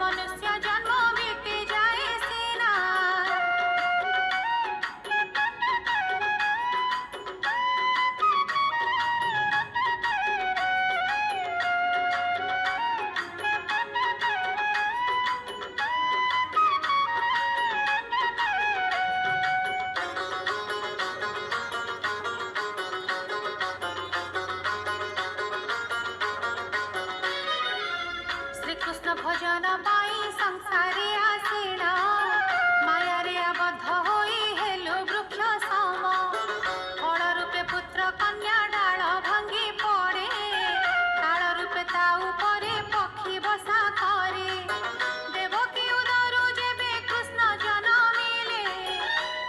मनुष्य जन्म बीती जाए सीना। श्री कृष्ण भजन पाई संसारे आसीना, मायारे आबद्ध होई हेलु वृक्ष सम। फल रूपे पुत्र कन्या डाल भांगी पड़े, काल रूपे ता उपरे पक्षी बसा करे। देवकी उदरु जेबे कृष्ण जनमिले,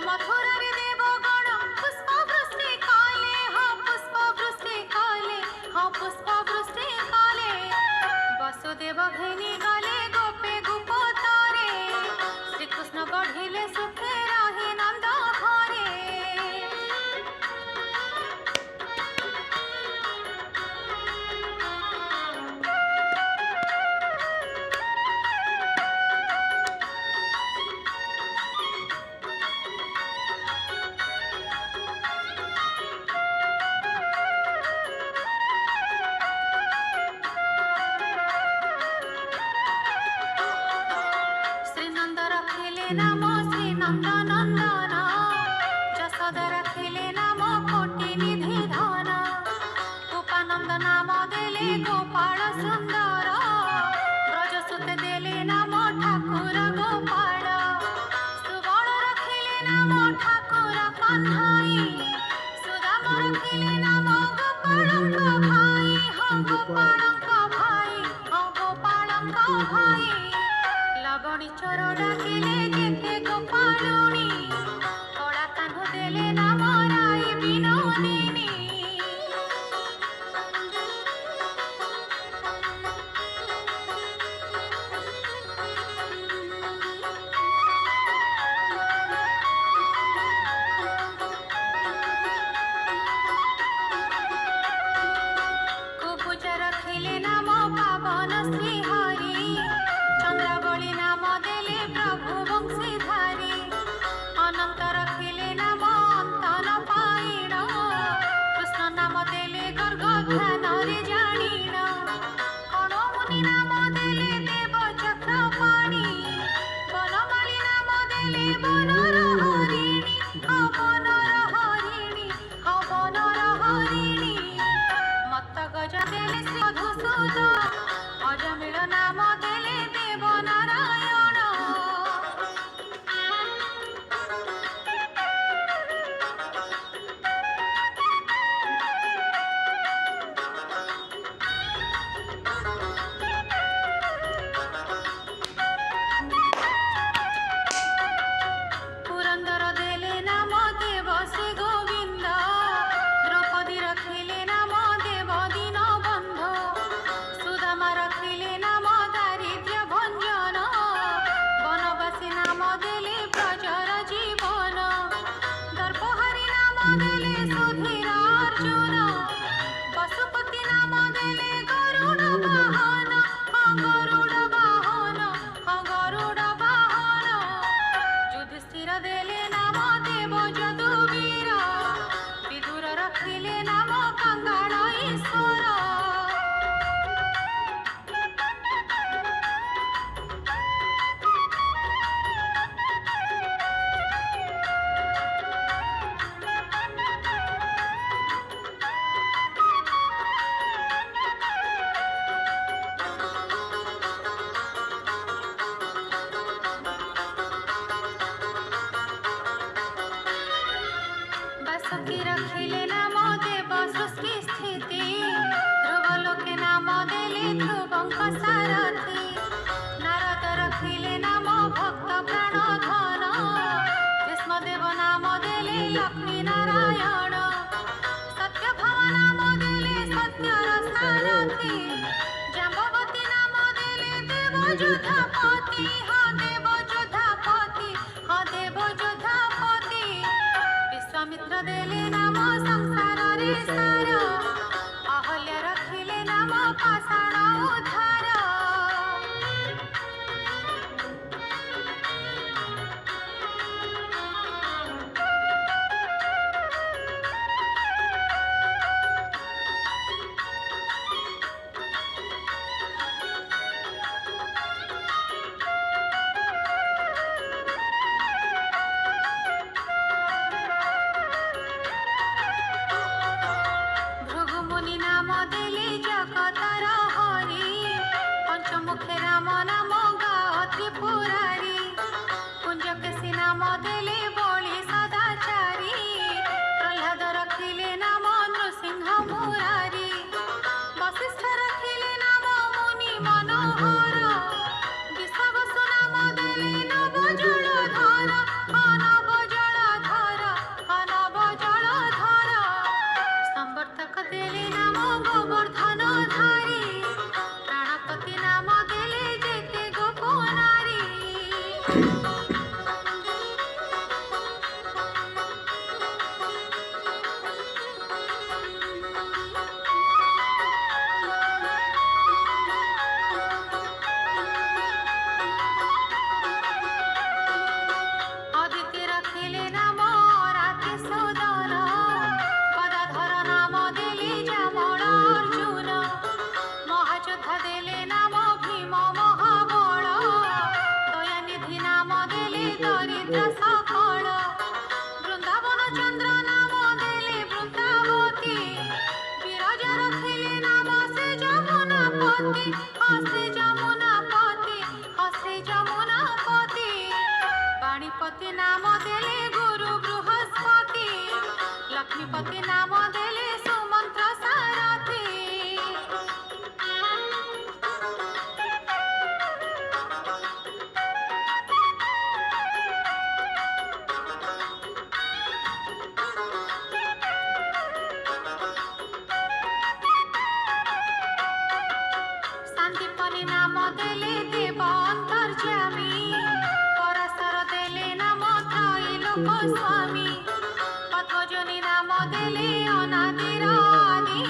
मथुरारे देवगण पुष्प वृष्टि कले। हाँ पुष्प वृष्टि कले, हाँ पुष्प वृष्टि कले। वसुदेव घिनी गले गोपे गोपतरे, श्रीकृष्ण बढ़िले सुखे रही नंद घरे। श्रीनंद रखिले नाम श्री नंद नंदन, यशोदा रखिले नाम कोटि निधि धन। गोपानंद नाम देले गोपाल सुंदर, ब्रजसुत देले नाम ठाकुर गोपाल। सुबल रखिले नाम ठाकुर कन्हई, सुदाम रखिले नाम गोपालंक भाई। हाँ गोपालंक भाई, हाँ गोपालंक भाई। लगनी चोर डाकिले जेते गोपालुनी, कला कान्हु देले नाम राई विनोदिनी। कुबुज रखिले नाम पावन श्री हरि, चंद्रावली नाम देले प्रभु वंशीधारी। अनंत रखिले नाम अंतन पाइण, कृष्ण नाम देले गर्ग ध्यान रे जाणीण। कण मुनि नाम देले देव चक्रपाणि, बनमाली नाम देले बनर हरिणी। हाँ बनर हरिणी, हाँ बनर हरिणी। मत्त गज देले श्री मधुसूदन, अजमिल नाम देले देव नारायण। पुरंदर देले नाम देव श्री गोविंद, द्रौपदी रखिले नाम देव दीन बंधु। सुदामा रखिले नाम दारिद्र्य भंजन, वनवासी नाम देले प्रजर जीवन। दर्पहारी नाम देले सुधीर अर्जुन, पशुपति नाम देले गरुड़ वाहन। हाँ गरुड़ वाहन, हाँ गरुड़ वाहन। युधिष्ठिर देले नाम देव यदुवीर, विदुर रखिले नाम कंगाल ईश्वर। बासुकी रखिले नाम देव सृष्टि स्थिति, ध्रुवलोके नाम देले ध्रुवंक सारथी। नारद रखिले नाम भक्त प्राण धन, भीष्मदेव नाम देले लक्ष्मी नारायण। सत्यभामा नाम देले सत्यर सारथी, जाम्बवती नाम देले देव योद्धापति। हाँ देव योद्धापति, हाँ देव योद्धापति। विश्वामित्र देले नाम संसार रे सार, अहल्या रखिले नाम पाषाण उद्धार। ଦେଲେ ଜଗତର ହରି ପଞ୍ଚମୁଖେ ରାମ ନାମ ଗାଅ ତ୍ରିପୁରାରୀ କୁଞ୍ଜକେଶୀ ନାମ ଦେଲେ ବଳି ସଦାଚାରୀ ପ୍ରହ୍ଲାଦ ରଖିଲେ ନାମ ନୃସିଂହ ମୁରାରୀ ବଶିଷ୍ଠ ରଖିଲେ ନାମ ମୁନି ମନୋହର ବିଷବସୁ ନାମ ଦେଲେ ନବ ଜଳଧର ଅନବ ଜଳଧର ଅନବ ଜଳଧର ସମ୍ବର୍ତ୍ତକ ଦେଲେ ନାମ ଗୋବର୍ଦ୍ଧନ ଧାରୀ ପ୍ରାଣପତି ନାମ ଦେଲେ ଯେତେ ଗୋପନାରୀ ଅଦିତି ରଖିଲେ ନାମ ରାତି ସୁଦନ ଗଦାଧର ନାମ ଦେଲେ ଯାମଳ ଅର୍ଜୁନ ମହାଯୋଦ୍ଧା ଦେଲେ ନାମ ଭୀମ ମହାବଳ ଦୟାନିଧି ନାମ ଦେଲେ ଦରିଦ୍ର ସକଳ ବୃନ୍ଦାବନ ଚନ୍ଦ୍ର ନାମ ଦେଲେ ବୃନ୍ଦାବତୀ ବିରଜା ରଖିଲେ ନାମ ସେ ଯମୁନାପତି ହସେ ଯମୁନାପତି ହସେ ଯମୁନାପତି ପାଣିପତି ନାମ ଦେଲେ ଗୁରୁ ବୃହସ୍ପତି ଲକ୍ଷ୍ମୀପତି ନାମ ଦେଲେ ସୁମନ୍ତ୍ର ସାରଥୀ ଶାନ୍ତିପନି ନାମ ଦେଲେ ଦେବ ଅନ୍ତର୍ଯାମୀ ପରାଶର ଦେଲେ ନାମ ତ୍ରୈଲୋକ ସ୍ୱାମୀ ପଦ୍ମଜନୀ ନାମ ଦେଲେ ଅନାଦିର ଆଦି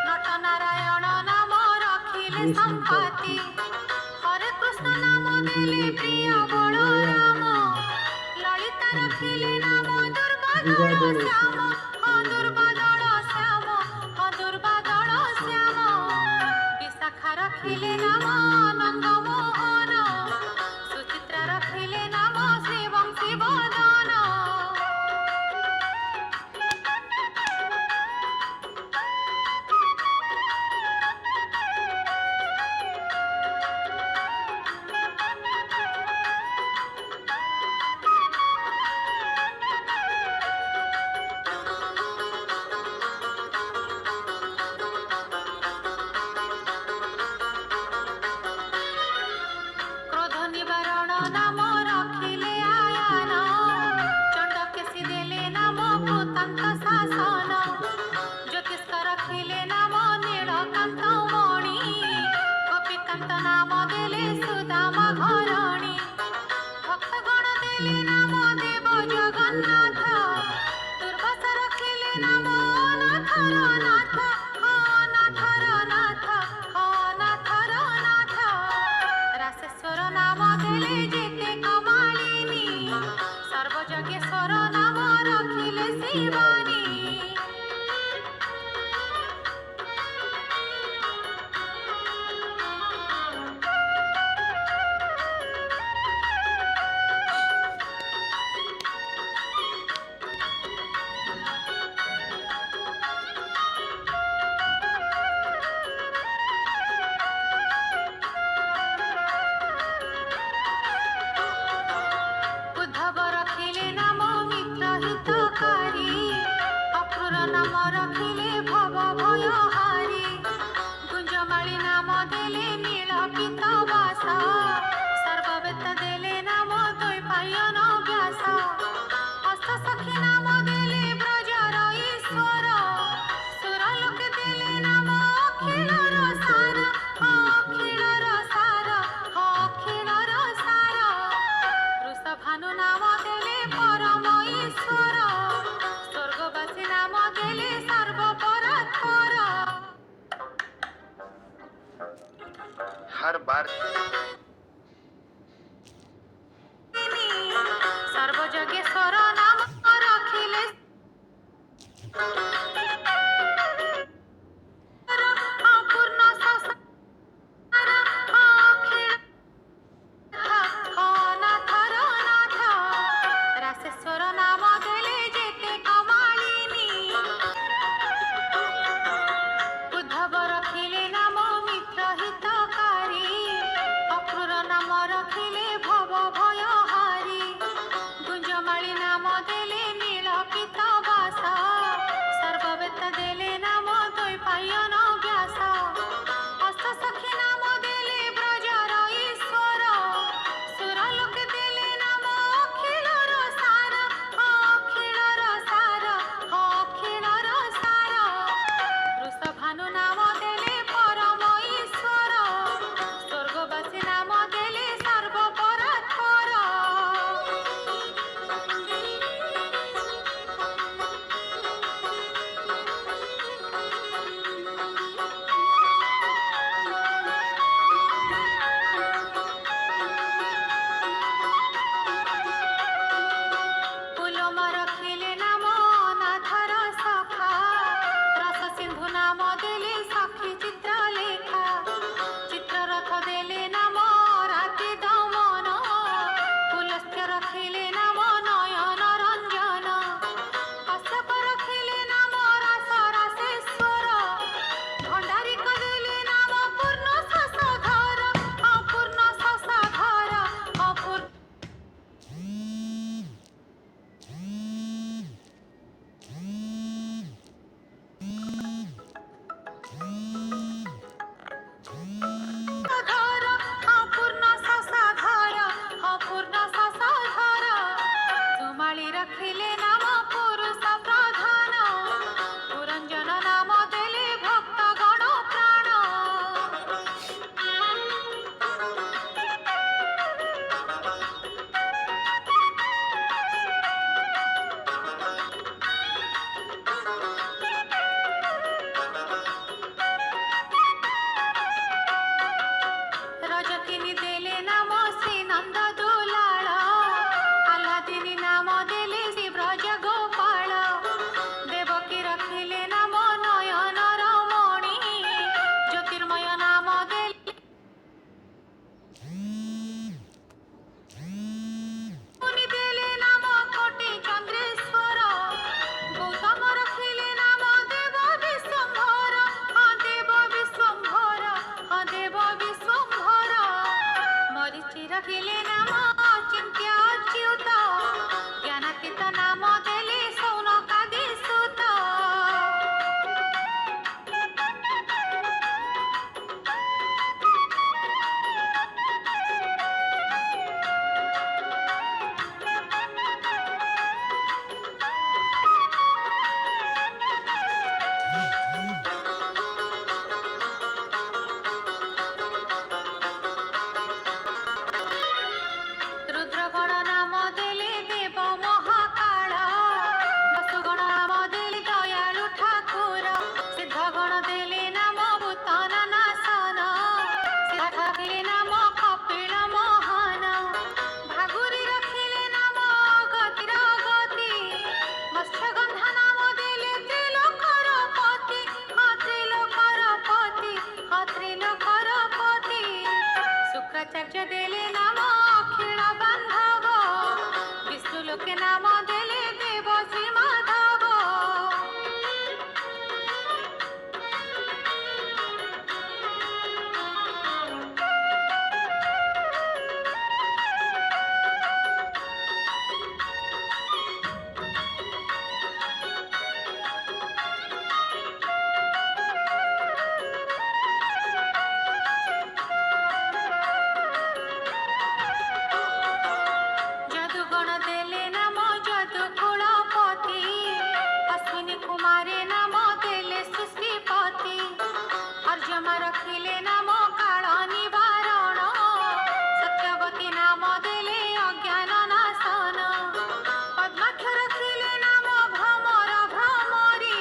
ନଟନାରାୟଣ ନାମ ରଖିଲେ ସମ୍ପାତି ହରେ କୃଷ୍ଣ ନାମ ଦେଲେ ପ୍ରିୟ ବଳରାମ ଲଳିତା ରଖିଲେ ନାମ ଦୁର୍ବାଦଳ ଶ୍ୟାମ ଦୁର୍ବାଦଳ ଶ୍ୟାମ ଦୁର୍ବାଦଳ ଶ୍ୟାମ ବିଶାଖା ରଖିଲେ ନାମ ଆନନ୍ଦ ମୋହନ ସୁଚିତ୍ରା ରଖିଲେ ନାମ ଶ୍ରୀବଂଶୀ ବଦନ ରଖିଲେ ନାମ ଚିନ୍ତ୍ୟ ଅଚ୍ୟୁତ ଜ୍ଞାନାତୀତ ନାମ ଦେଲେ ସୌନକାଦି ସୁତ। ରୁଦ୍ରଗଣ ନାମ ଦେଲେ ଦେବ ମହାକାଳ ବସୁଗଣ ନାମ ଦେଲେ ଦୟାଳୁ ଠାକୁର ସିଦ୍ଧଗଣ ଦେଲେ ନାମ ଭୂତନ ନାଶନ ସିଦ୍ଧ ରଖିଲେ ନାମ କପିଳ ମୋହନ ଭାଗୁରି ରଖିଲେ ନାମ ଗତିର ଗତି ମତ୍ସ୍ୟଗନ୍ଧା ନାମ ଦେଲେ ତ୍ରିଲୋକର ପତି ତ୍ରିଲୋକର ପତି ତ୍ରିଲୋକର ପତି ଶୁକ୍ରାଚାର୍ଯ୍ୟ ଦେଲେ ନାମ ଅଖିଳ ବାନ୍ଧବ ବିଷ୍ଣୁ ଲୋକେ ନାମ ଦେଲେ ଦେବ ଶ୍ରୀ ମାଧବ। ଯଦୁଗଣ ଦେଲେ ନାମ ଯଦୁକୁଳପତି ଅଶ୍ୱିନୀ କୁମାରେ ନାମ ଦେଲେ ସୃଷ୍ଟିପତି ଅର୍ଜମା ରଖିଲେ ନାମ କାଳ ନିବାରଣ ସତ୍ୟବତୀ ନାମ ଦେଲେ ଅଜ୍ଞାନ ନାଶନ ପଦ୍ମାକ୍ଷ ରଖିଲେ ନାମ ଭ୍ରମର ଭ୍ରମରୀ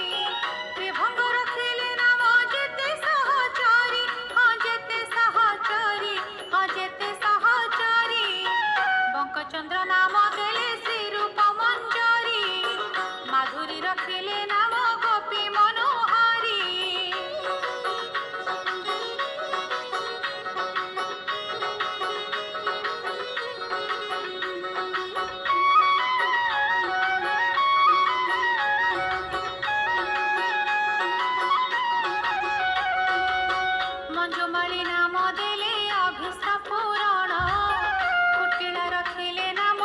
ତ୍ରିଭଙ୍ଗ ରଖିଲେ ନାମ ଯେତେ ସହଚରୀ ଯେତେ ସହଚରୀ ଯେତେ ସହଚରୀ ବଙ୍କଚନ୍ଦ୍ର ନାମ ଦେଲେ ଶ୍ରୀରୂପ ମଞ୍ଜରୀ ମାଧୁରୀ ରଖିଲେ ନାମ ଗୋପୀ ମନୋହାରୀ। ମଞ୍ଜୁମାଳି ନାମ ଦେଲେ ଅଭୀଷ୍ଟ ପୂରଣ କୁଟିଳ ରଖିଲେ ନାମ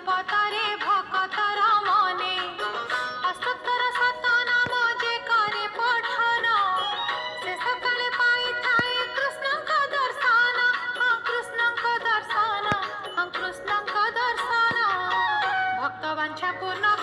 ପତରେ ଭକତର ମନେ ଅସତର ସତ ନାମ ଯେ କରେ ପଠନ ସେ ସକାଳେ ପାଇଥାଏ କୃଷ୍ଣଙ୍କ ଦର୍ଶନ ହଁ କୃଷ୍ଣଙ୍କ ଦର୍ଶନ ହଁ କୃଷ୍ଣଙ୍କ ଦର୍ଶନ ଭକ୍ତ ବାଞ୍ଛା ପୂର୍ଣ୍ଣ